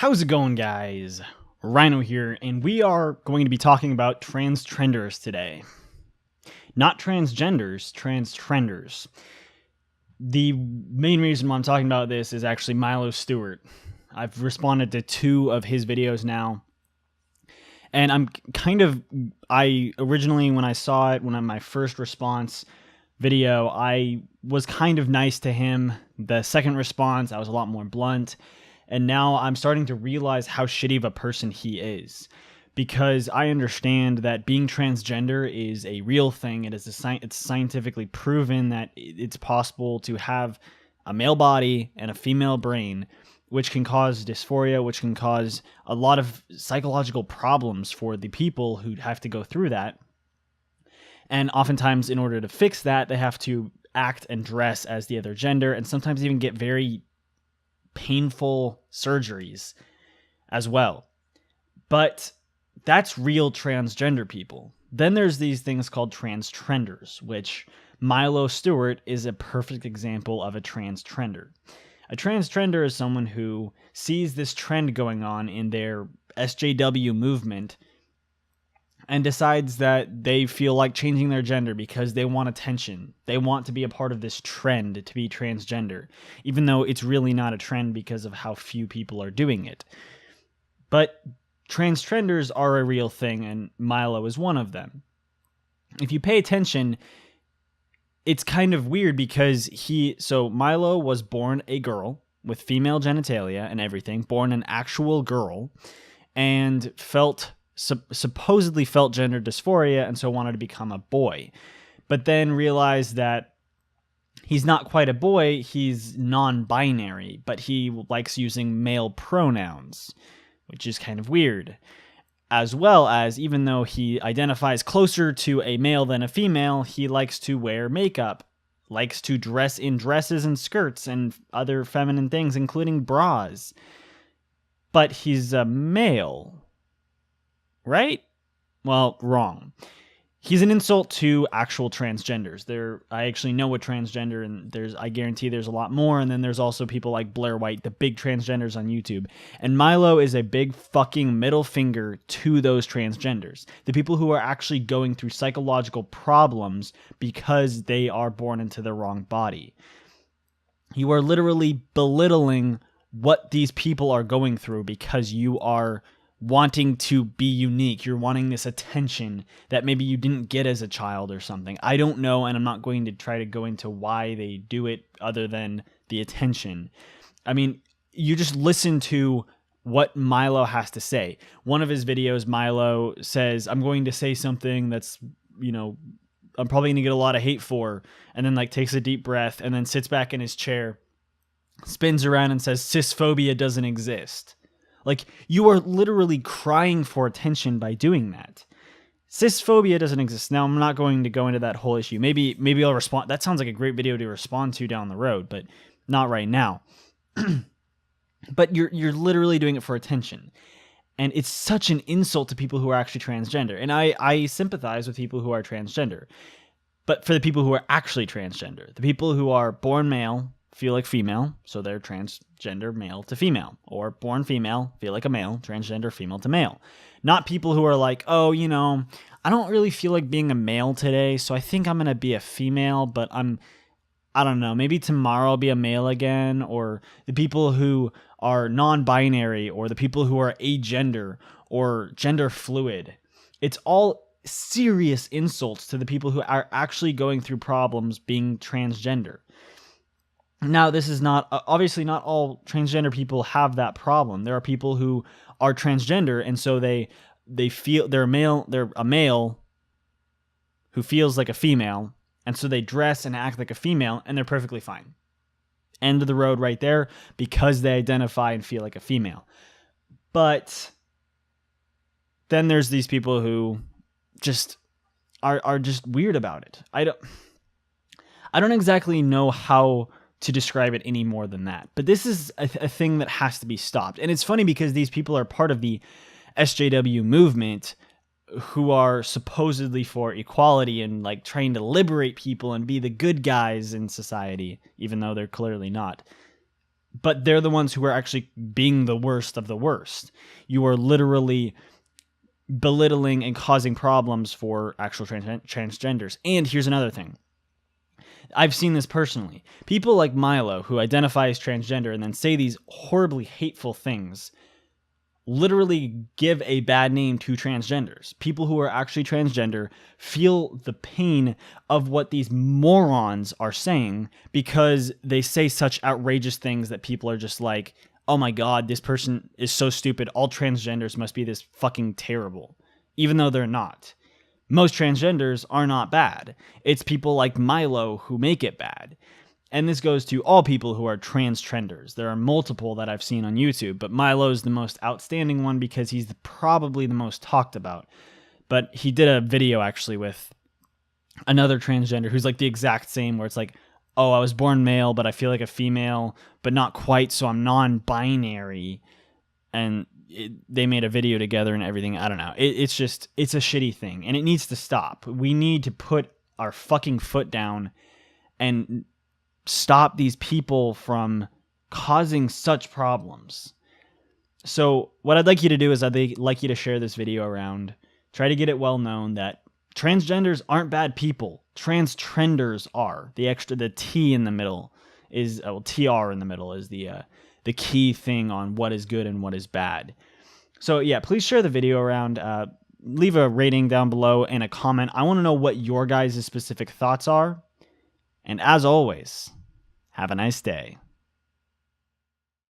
How's it going, guys? Rhino here, and we are going to be talking about transtrenders today. Not transgenders, transtrenders. The main reason why I'm talking about this is actually Milo Stewart. I've responded to 2 of his videos now. And I originally, when I saw it, my first response video, I was kind of nice to him. The second response, I was a lot more blunt. And now I'm starting to realize how shitty of a person he is, because I understand that being transgender is a real thing. It's scientifically proven that it's possible to have a male body and a female brain, which can cause dysphoria, which can cause a lot of psychological problems for the people who have to go through that. And oftentimes, in order to fix that, they have to act and dress as the other gender, and sometimes even get very painful surgeries as well. But that's real transgender people. Then there's these things called transtrenders, which Milo Stewart is a perfect example of a transtrender. A transtrender is someone who sees this trend going on in their SJW movement and decides that they feel like changing their gender because they want attention. They want to be a part of this trend to be transgender, even though it's really not a trend because of how few people are doing it. But transtrenders are a real thing, and Milo is one of them. If you pay attention, it's kind of weird because Milo was born a girl with female genitalia and everything, born an actual girl, and supposedly felt gender dysphoria, and so wanted to become a boy, but then realized that he's not quite a boy, he's non-binary, but he likes using male pronouns, which is kind of weird. As well as, even though he identifies closer to a male than a female, he likes to wear makeup, likes to dress in dresses and skirts and other feminine things, including bras. But he's a male. Right? Well, wrong. He's an insult to actual transgenders. I actually know a transgender, and I guarantee there's a lot more. And then there's also people like Blair White, the big transgenders on YouTube. And Milo is a big fucking middle finger to those transgenders. The people who are actually going through psychological problems because they are born into the wrong body. You are literally belittling what these people are going through because you are wanting to be unique. You're wanting this attention that maybe you didn't get as a child or something. I don't know, and I'm not going to try to go into why they do it other than the attention. I mean, you just listen to what Milo has to say. One of his videos, Milo says, I'm going to say something that's, I'm probably going to get a lot of hate for, and then takes a deep breath and then sits back in his chair, spins around and says, cisphobia doesn't exist. You are literally crying for attention by doing that. Cisphobia doesn't exist. Now, I'm not going to go into that whole issue. Maybe I'll respond. That sounds like a great video to respond to down the road, but not right now. But you're literally doing it for attention. And it's such an insult to people who are actually transgender. And I sympathize with people who are transgender. But for the people who are actually transgender, the people who are born male, feel like female, so they're transgender male to female, or born female, feel like a male, transgender female to male. Not people who are like, oh, I don't really feel like being a male today, so I think I'm going to be a female, but I don't know, maybe tomorrow I'll be a male again, or the people who are non-binary, or the people who are agender, or gender fluid. It's all serious insults to the people who are actually going through problems being transgender. Now, this is obviously not all transgender people have that problem. There are people who are transgender, and so they feel they're a male who feels like a female, and so they dress and act like a female, and they're perfectly fine. End of the road right there, because they identify and feel like a female. But then there's these people who just are just weird about it. I don't exactly know how to describe it any more than that. But this is a thing that has to be stopped. And it's funny because these people are part of the SJW movement, who are supposedly for equality and trying to liberate people and be the good guys in society, even though they're clearly not. but they're the ones who are actually being the worst of the worst. You are literally belittling and causing problems for actual transgenders. And here's another thing. I've seen this personally. People like Milo, who identify as transgender and then say these horribly hateful things, literally give a bad name to transgenders. People who are actually transgender feel the pain of what these morons are saying because they say such outrageous things that people are just like, oh my God, this person is so stupid. All transgenders must be this fucking terrible, even though they're not. Most transgenders are not bad. It's people like Milo who make it bad. And this goes to all people who are transtrenders. There are multiple that I've seen on YouTube, but Milo's the most outstanding one because he's probably the most talked about. But he did a video actually with another transgender who's like the exact same, where it's like, oh, I was born male, but I feel like a female, but not quite, so I'm non-binary. And they made a video together and everything. I don't know. It's a shitty thing, and it needs to stop. We need to put our fucking foot down and stop these people from causing such problems. So what I'd like you to do is I'd like you to share this video around. Try to get it well known that transgenders aren't bad people. Transtrenders are. The T in the middle is, TR in the middle is the key thing on what is good and what is bad. So yeah, please share the video around. Leave a rating down below and a comment. I want to know what your guys' specific thoughts are. And as always, have a nice day.